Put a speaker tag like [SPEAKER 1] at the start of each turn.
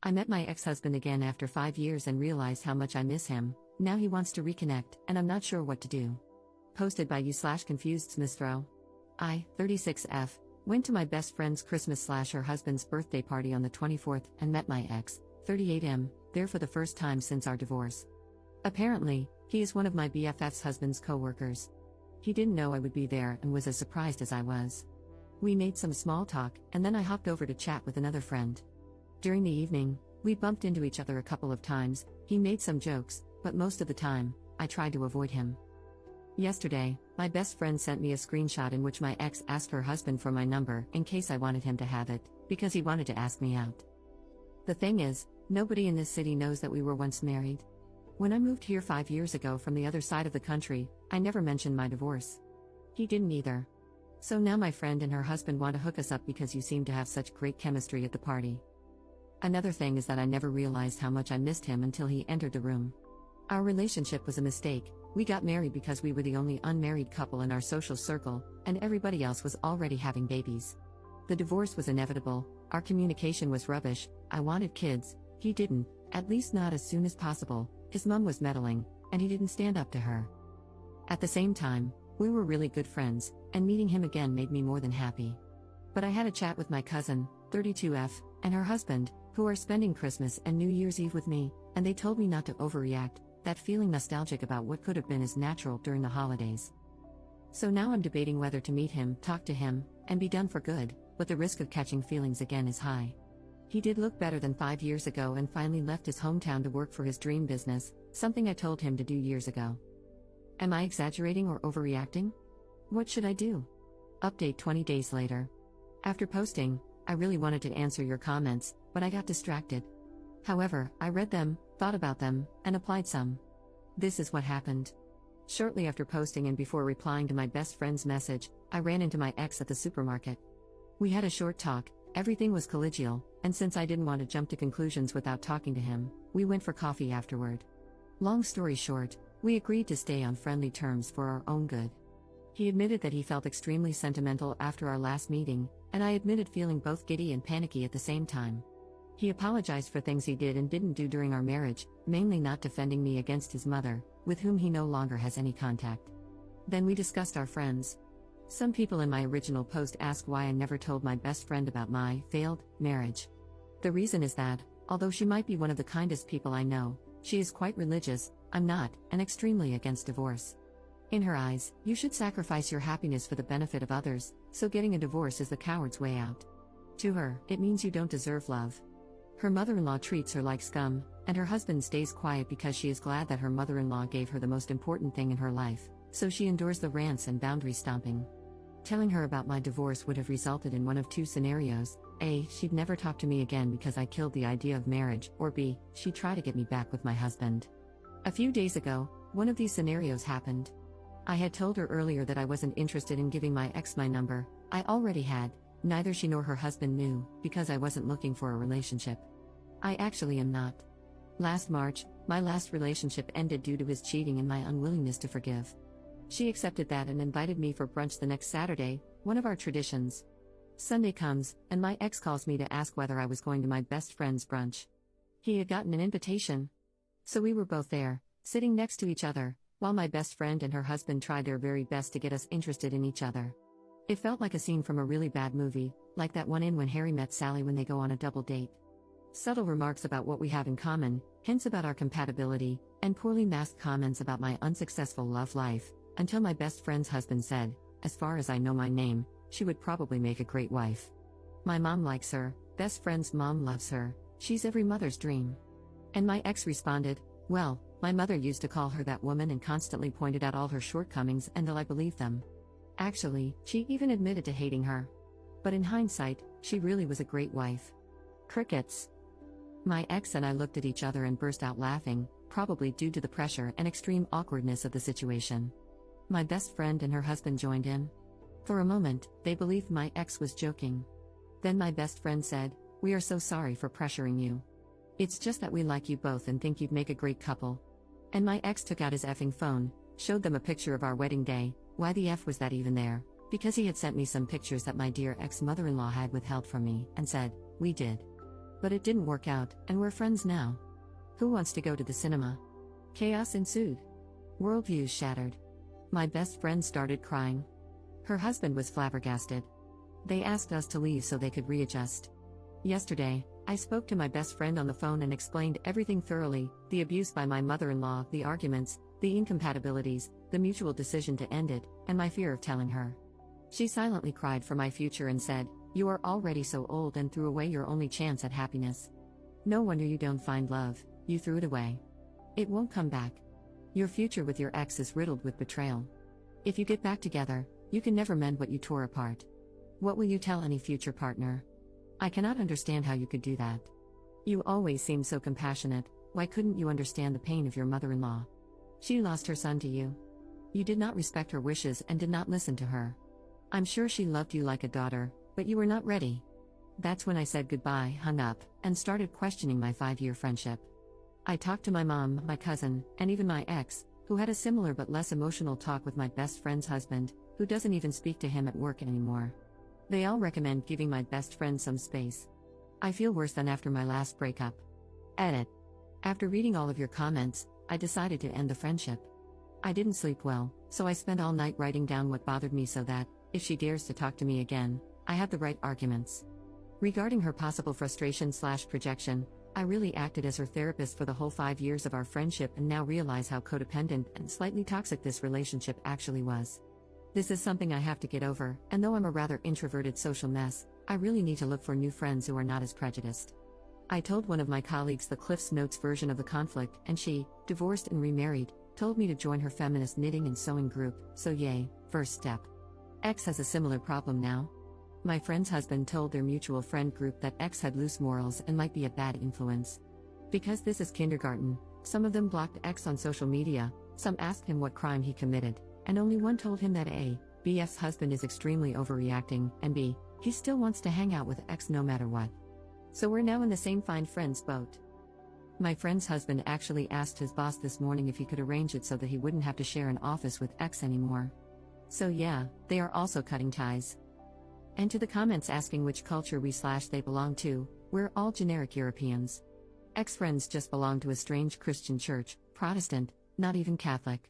[SPEAKER 1] I met my ex-husband again after 5 years and realized how much I miss him. Now he wants to reconnect, and I'm not sure what to do. Posted by you/confused Smithrow. I, 36F, went to my best friend's Christmas/her husband's birthday party on the 24th and met my ex, 38M, there for the first time since our divorce. Apparently, he is one of my BFF's husband's co-workers. He didn't know I would be there and was as surprised as I was. We made some small talk, and then I hopped over to chat with another friend. During the evening, we bumped into each other a couple of times. He made some jokes, but most of the time, I tried to avoid him. Yesterday, my best friend sent me a screenshot in which my ex asked her husband for my number in case I wanted him to have it, because he wanted to ask me out. The thing is, nobody in this city knows that we were once married. When I moved here 5 years ago from the other side of the country, I never mentioned my divorce. He didn't either. So now my friend and her husband want to hook us up because you seem to have such great chemistry at the party. Another thing is that I never realized how much I missed him until he entered the room. Our relationship was a mistake. We got married because we were the only unmarried couple in our social circle, and everybody else was already having babies. The divorce was inevitable, our communication was rubbish, I wanted kids, he didn't, at least not as soon as possible, his mom was meddling, and he didn't stand up to her. At the same time, we were really good friends, and meeting him again made me more than happy. But I had a chat with my cousin, 32F, and her husband, who are spending Christmas and New Year's Eve with me, and they told me not to overreact. That feeling nostalgic about what could have been is natural during the holidays. So now I'm debating whether to meet him, talk to him, and be done for good, but the risk of catching feelings again is high. He did look better than 5 years ago and finally left his hometown to work for his dream business, something I told him to do years ago. Am I exaggerating or overreacting? What should I do? Update 20 days later. After posting, I really wanted to answer your comments, but I got distracted. However, I read them, thought about them, and applied some. This is what happened. Shortly after posting and before replying to my best friend's message, I ran into my ex at the supermarket. We had a short talk, everything was collegial, and since I didn't want to jump to conclusions without talking to him, we went for coffee afterward. Long story short, we agreed to stay on friendly terms for our own good. He admitted that he felt extremely sentimental after our last meeting, and I admitted feeling both giddy and panicky at the same time. He apologized for things he did and didn't do during our marriage, mainly not defending me against his mother, with whom he no longer has any contact. Then we discussed our friends. Some people in my original post asked why I never told my best friend about my failed marriage. The reason is that, although she might be one of the kindest people I know, she is quite religious, I'm not, and extremely against divorce. In her eyes, you should sacrifice your happiness for the benefit of others, so getting a divorce is the coward's way out. To her, it means you don't deserve love. Her mother-in-law treats her like scum, and her husband stays quiet because she is glad that her mother-in-law gave her the most important thing in her life, so she endures the rants and boundary stomping. Telling her about my divorce would have resulted in one of two scenarios: A, she'd never talk to me again because I killed the idea of marriage, or B, she'd try to get me back with my husband. A few days ago, one of these scenarios happened. I had told her earlier that I wasn't interested in giving my ex my number. I already had. Neither she nor her husband knew, because I wasn't looking for a relationship. I actually am not. Last March, my last relationship ended due to his cheating and my unwillingness to forgive. She accepted that and invited me for brunch the next Saturday, one of our traditions. Sunday comes, and my ex calls me to ask whether I was going to my best friend's brunch. He had gotten an invitation. So we were both there, sitting next to each other, while my best friend and her husband tried their very best to get us interested in each other. It felt like a scene from a really bad movie, like that one in When Harry Met Sally when they go on a double date. Subtle remarks about what we have in common, hints about our compatibility, and poorly masked comments about my unsuccessful love life, until my best friend's husband said, "As far as I know my name, she would probably make a great wife. My mom likes her, best friend's mom loves her, she's every mother's dream." And my ex responded, "Well, my mother used to call her that woman and constantly pointed out all her shortcomings and I believed them. Actually, she even admitted to hating her. But in hindsight, she really was a great wife." Crickets. My ex and I looked at each other and burst out laughing, probably due to the pressure and extreme awkwardness of the situation. My best friend and her husband joined in. For a moment, they believed my ex was joking. Then my best friend said, "We are so sorry for pressuring you. It's just that we like you both and think you'd make a great couple." And my ex took out his effing phone, showed them a picture of our wedding day. Why the F was that even there? Because he had sent me some pictures that my dear ex-mother-in-law had withheld from me, and said, "We did." But it didn't work out, and we're friends now. Who wants to go to the cinema? Chaos ensued. Worldviews shattered. My best friend started crying. Her husband was flabbergasted. They asked us to leave so they could readjust. Yesterday, I spoke to my best friend on the phone and explained everything thoroughly: the abuse by my mother-in-law, the arguments, the incompatibilities, the mutual decision to end it, and my fear of telling her. She silently cried for my future and said, "You are already so old," and threw away your only chance at happiness. No wonder you don't find love, you threw it away. It won't come back. Your future with your ex is riddled with betrayal. If you get back together, you can never mend what you tore apart. What will you tell any future partner? I cannot understand how you could do that. You always seem so compassionate. Why couldn't you understand the pain of your mother-in-law? She lost her son to you. You did not respect her wishes and did not listen to her. I'm sure she loved you like a daughter, but you were not ready. That's when I said goodbye, hung up, and started questioning my 5-year friendship. I talked to my mom, my cousin, and even my ex, who had a similar but less emotional talk with my best friend's husband, who doesn't even speak to him at work anymore. They all recommend giving my best friend some space. I feel worse than after my last breakup. Edit. After reading all of your comments, I decided to end the friendship. I didn't sleep well, so I spent all night writing down what bothered me so that, if she dares to talk to me again, I have the right arguments. Regarding her possible frustration/projection, I really acted as her therapist for the whole 5 years of our friendship and now realize how codependent and slightly toxic this relationship actually was. This is something I have to get over, and though I'm a rather introverted social mess, I really need to look for new friends who are not as prejudiced. I told one of my colleagues the Cliff's Notes version of the conflict, and she, divorced and remarried, told me to join her feminist knitting and sewing group, so yay, first step. X has a similar problem now. My friend's husband told their mutual friend group that X had loose morals and might be a bad influence. Because this is kindergarten, some of them blocked X on social media, some asked him what crime he committed, and only one told him that A, BF's husband is extremely overreacting, and B, he still wants to hang out with X no matter what. So we're now in the same find friends boat. My friend's husband actually asked his boss this morning if he could arrange it so that he wouldn't have to share an office with X anymore. So yeah, they are also cutting ties. And to the comments asking which culture we/they belong to, we're all generic Europeans. X friends just belong to a strange Christian church, Protestant, not even Catholic.